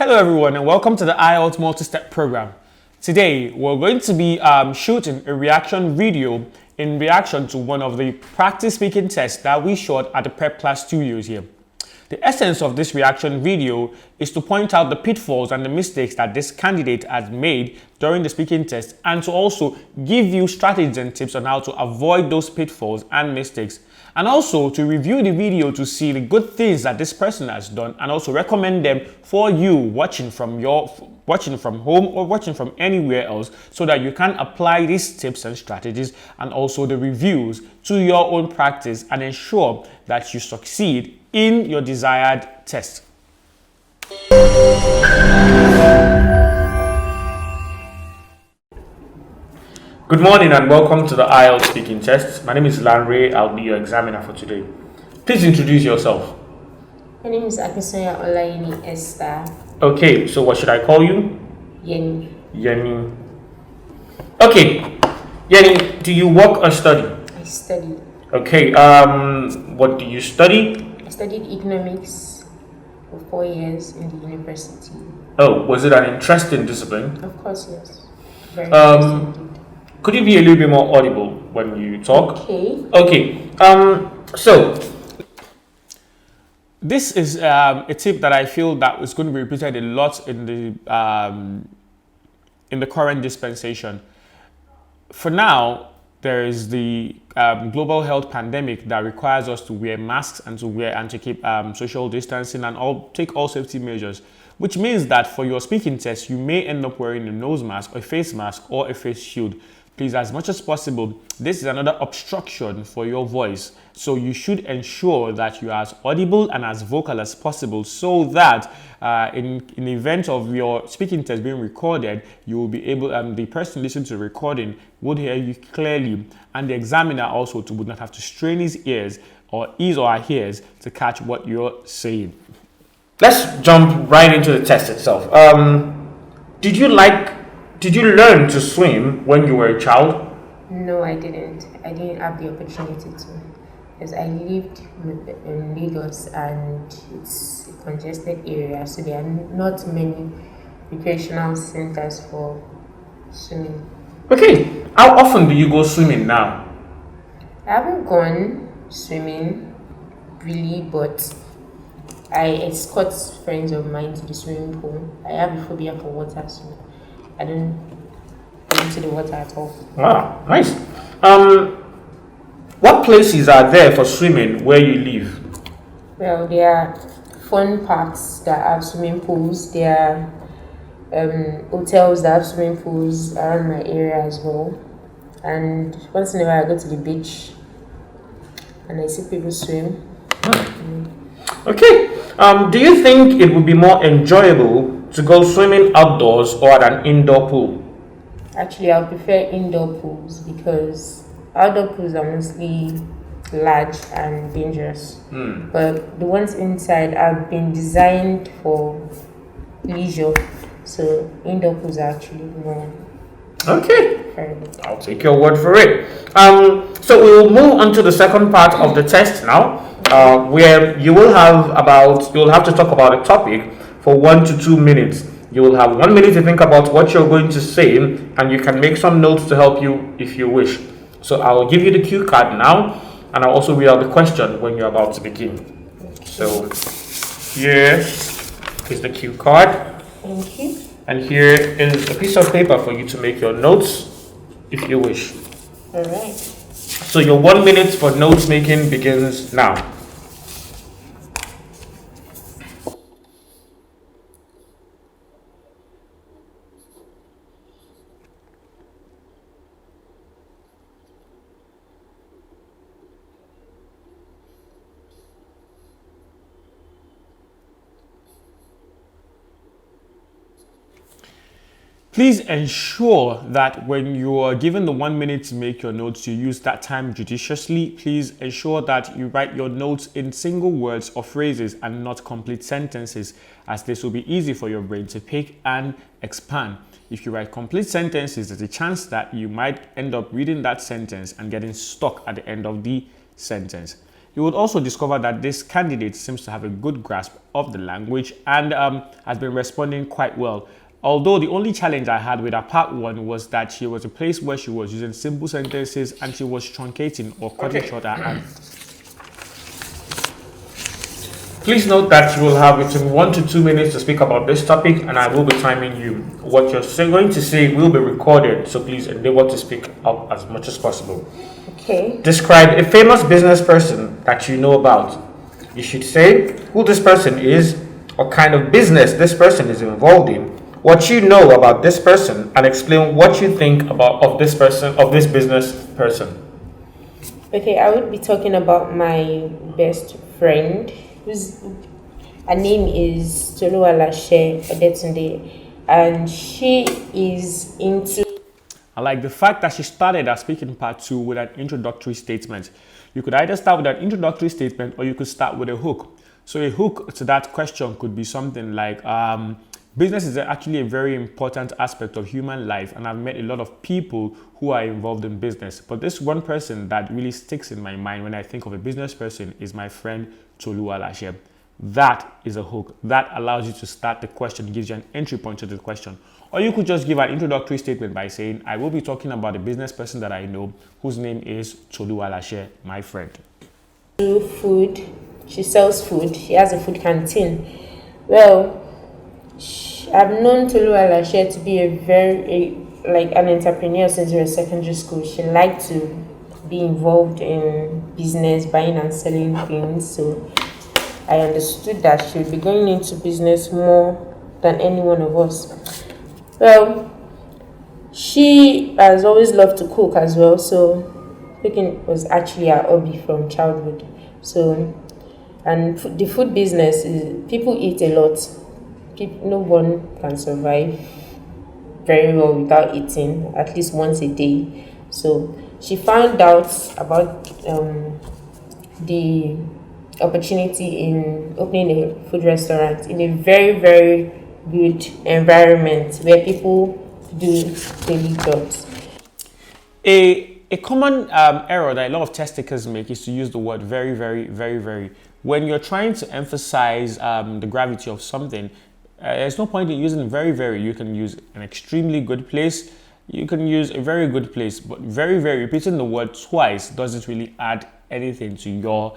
Hello everyone and welcome to the IELTS multi-step program. Today we're going to be shooting a reaction video in reaction to one of the practice speaking tests that we shot at the Prep Class Studios here. The essence of this reaction video is to point out the pitfalls and the mistakes that this candidate has made during the speaking test and to also give you strategies and tips on how to avoid those pitfalls and mistakes, and also to review the video to see the good things that this person has done and also recommend them for you watching from home or watching from anywhere else, so that you can apply these tips and strategies and also the reviews to your own practice and ensure that you succeed in your desired test. Good morning and welcome to the IELTS speaking test. My name is Lanre. I'll be your examiner for today. Please introduce yourself. My name is Akisoya Olayini Esther. Okay, so what should I call you? Yeni. Yeni. Okay, Yeni, do you work or study? I study. Okay, what do you study? I studied economics for 4 years in the university. Oh, was it an interesting discipline? Of course, yes. Very interesting. Could you be a little bit more audible when you talk? Okay. Okay, so this is a tip that I feel that is going to be repeated a lot in the current dispensation. For now, there is the global health pandemic that requires us to wear masks and to keep social distancing and take all safety measures, which means that for your speaking test, you may end up wearing a nose mask, a face mask, or a face shield. Please, as much as possible, this is another obstruction for your voice. So you should ensure that you are as audible and as vocal as possible, so that in the event of your speaking test being recorded, you will be able, the person listening to the recording would hear you clearly, and the examiner also would not have to strain his ears or her ears to catch what you're saying. Let's jump right into the test itself. Did you learn to swim when you were a child? No, I didn't. I didn't have the opportunity to, because I lived in Lagos and it's a congested area, so there are not many recreational centers for swimming. Okay, how often do you go swimming now? I haven't gone swimming really, but I escort friends of mine to the swimming pool. I have a phobia for water, so I don't go into the water at all. Wow, nice. What places are there for swimming where you live? Well, there are fun parks that have swimming pools. There are hotels that have swimming pools around my area as well. And once in a while I go to the beach and I see people swim. Okay. Do you think it would be more enjoyable to go swimming outdoors or at an indoor pool? Actually, I would prefer indoor pools because outdoor pools are mostly large and dangerous. But the ones inside have been designed for leisure, so indoor pools are actually more. Okay, fairly. I'll take your word for it. So we will move on to the second part of the test now, where you'll have to talk about a topic for 1 to 2 minutes. You will have 1 minute to think about what you're going to say, and you can make some notes to help you if you wish. So I'll give you the cue card now, and I'll also read out the question when you're about to begin. So here is the cue card. Thank you. And here is a piece of paper for you to make your notes if you wish. All right. So your 1 minute for notes making begins now. Please ensure that when you are given the 1 minute to make your notes, you use that time judiciously. Please ensure that you write your notes in single words or phrases and not complete sentences, as this will be easy for your brain to pick and expand. If you write complete sentences, there's a chance that you might end up reading that sentence and getting stuck at the end of the sentence. You would also discover that this candidate seems to have a good grasp of the language and has been responding quite well. Although the only challenge I had with her part one was that she was a place where she was using simple sentences and she was truncating or cutting short her answers. Please note that you will have between 1 to 2 minutes to speak about this topic, and I will be timing you. What you're going to say will be recorded, so please endeavor to speak up as much as possible. Okay. Describe a famous business person that you know about. You should say who this person is, what kind of business this person is involved in, what you know about this person, and explain what you think of this business person. Okay, I would be talking about my best friend, her name is Toluwalashe Odetunde, and she is into... I like the fact that she started her speaking part 2 with an introductory statement. You could either start with an introductory statement or you could start with a hook. So a hook to that question could be something like, business is actually a very important aspect of human life, and I've met a lot of people who are involved in business. But this one person that really sticks in my mind when I think of a business person is my friend Toluwalashe. That is a hook. That allows you to start the question, gives you an entry point to the question. Or you could just give an introductory statement by saying, I will be talking about a business person that I know whose name is Toluwalashe, my friend. Food. She sells food. She has a food canteen. Well, I've known Toluwalashe to be an entrepreneur since we were secondary school. She liked to be involved in business, buying and selling things. So I understood that she would be going into business more than any one of us. Well, she has always loved to cook as well. So cooking was actually her hobby from childhood. So, and the food business is, people eat a lot. No one can survive very well without eating at least once a day. So she found out about the opportunity in opening a food restaurant in a very, very good environment where people do daily jobs. A common error that a lot of test takers make is to use the word very, very, very, very. When you're trying to emphasize the gravity of something, there's no point in using very, very. You can use an extremely good place. You can use a very good place, but very, very, repeating the word twice doesn't really add anything to your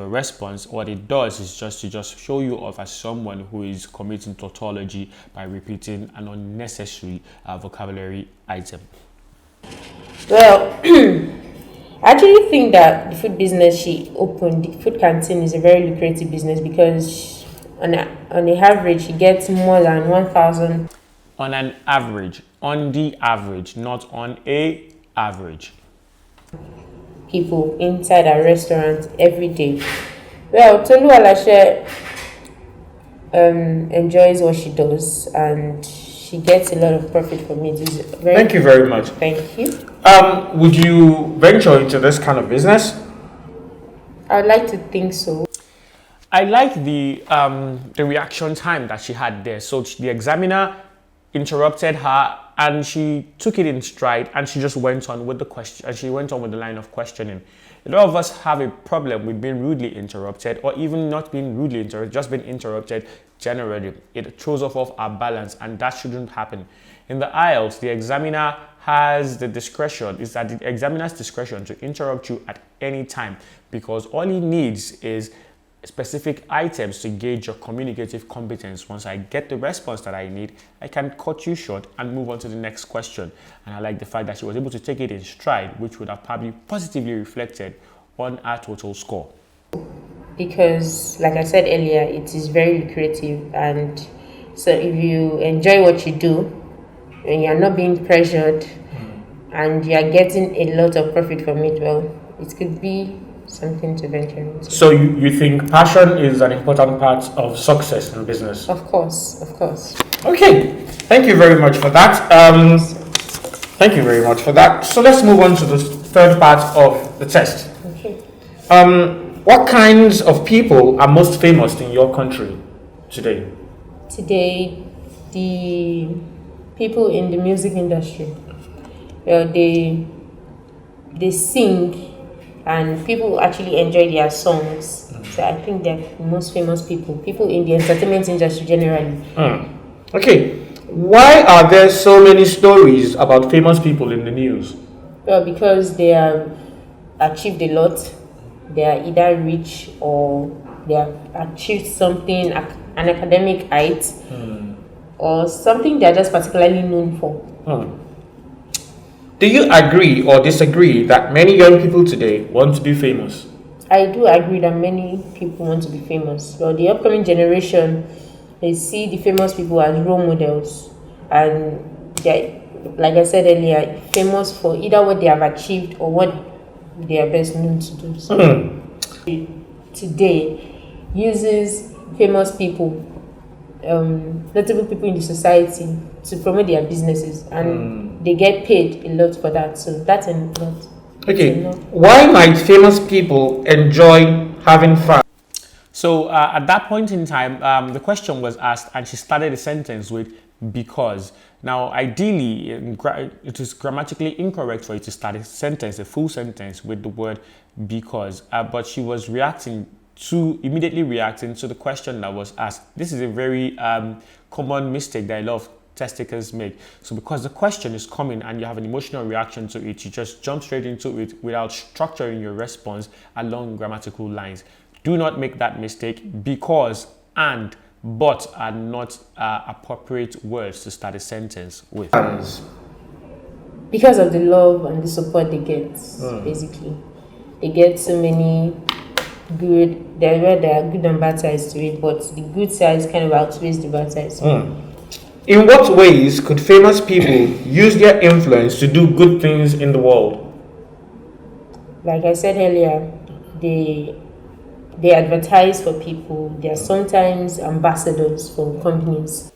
response. What it does is just to show you off as someone who is committing tautology by repeating an unnecessary vocabulary item. Well, I actually think that the food business she opened, the food canteen, is a very lucrative business because on the average, she gets more than 1,000. On an average, on the average, not on a average. People inside a restaurant every day. Well, Toluwalashe enjoys what she does and she gets a lot of profit from it. Thank you very much. Thank you. Would you venture into this kind of business? I would like to think so. I like the reaction time that she had there. So the examiner interrupted her and she took it in stride and she just went on with the question, and she went on with the line of questioning. A lot of us have a problem with being rudely interrupted, or even not being rudely interrupted, just being interrupted generally. It throws off our balance, and that shouldn't happen. In the IELTS, the examiner has the discretion, it's at the examiner's discretion to interrupt you at any time, because all he needs is specific items to gauge your communicative competence. Once I get the response that I need, I can cut you short and move on to the next question. And I like the fact that she was able to take it in stride, which would have probably positively reflected on our total score. Because, like I said earlier, it is very lucrative, and so if you enjoy what you do and you're not being pressured and you're getting a lot of profit from it, well, it could be something to venture into. So you think passion is an important part of success in business? Of course, of course. Okay, thank you very much for that. Thank you very much for that. So let's move on to the third part of the test. Okay. What kinds of people are most famous in your country today? Today, the people in the music industry, well, they sing and people actually enjoy their songs. So I think they're the most famous people in the entertainment industry generally. Okay, why are there so many stories about famous people in the news? Well, because they have achieved a lot. They are either rich or they have achieved something, an academic height, or something they are just particularly known for. Do you agree or disagree that many young people today want to be famous? I do agree that many people want to be famous. Well, the upcoming generation, they see the famous people as role models, and they, like I said earlier, famous for either what they have achieved or what they are best known to do. So today uses famous people, notable people in the society, to promote their businesses, and they get paid a lot for that. So that's a lot. Okay, why might famous people enjoy having fun? So at that point in time, the question was asked, and she started the sentence with because. Now, ideally, it is grammatically incorrect for you to start a sentence, a full sentence, with the word because. But she was immediately reacting to the question that was asked. This is a very common mistake that a lot of test takers make. So because the question is coming and you have an emotional reaction to it, you just jump straight into it without structuring your response along grammatical lines. Do not make that mistake. Because and but are not appropriate words to start a sentence with. Because of the love and the support they get, basically. They get so many good, there are good and bad sides to it, but the good sides kind of outweighs the bad sides. In what ways could famous people use their influence to do good things in the world? Like I said earlier, they advertise for people. They are sometimes ambassadors for companies.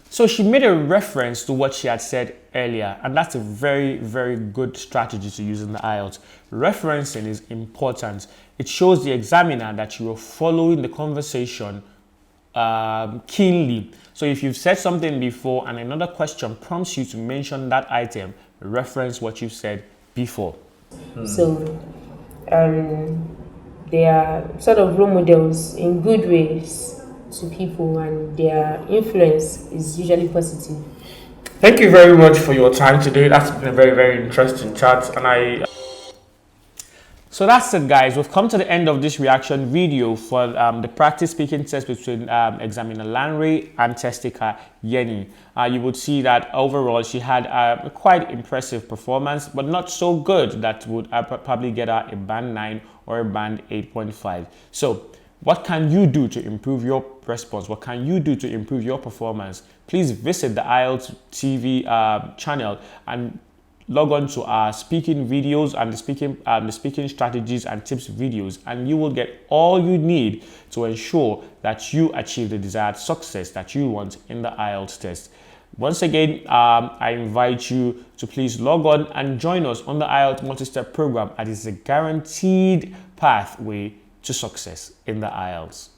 So she made a reference to what she had said earlier, and that's a very, very good strategy to use in the IELTS. Referencing is important. It shows the examiner that you are following the conversation keenly. So if you've said something before and another question prompts you to mention that item, reference what you've said before. So they are sort of role models in good ways to people, and their influence is usually positive. Thank you very much for your time today. That's been a very, very interesting chat, and So that's it, guys. We've come to the end of this reaction video for the practice speaking test between examiner Lanre and test taker Yeni. You would see that overall she had a quite impressive performance, but not so good that would probably get her a band 9 or a band 8.5. So what can you do to improve your response? What can you do to improve your performance? Please visit the IELTS TV channel and log on to our speaking videos and the speaking strategies and tips videos, and you will get all you need to ensure that you achieve the desired success that you want in the IELTS test. Once again, I invite you to please log on and join us on the IELTS multi-step program, as it's a guaranteed pathway to success in the IELTS.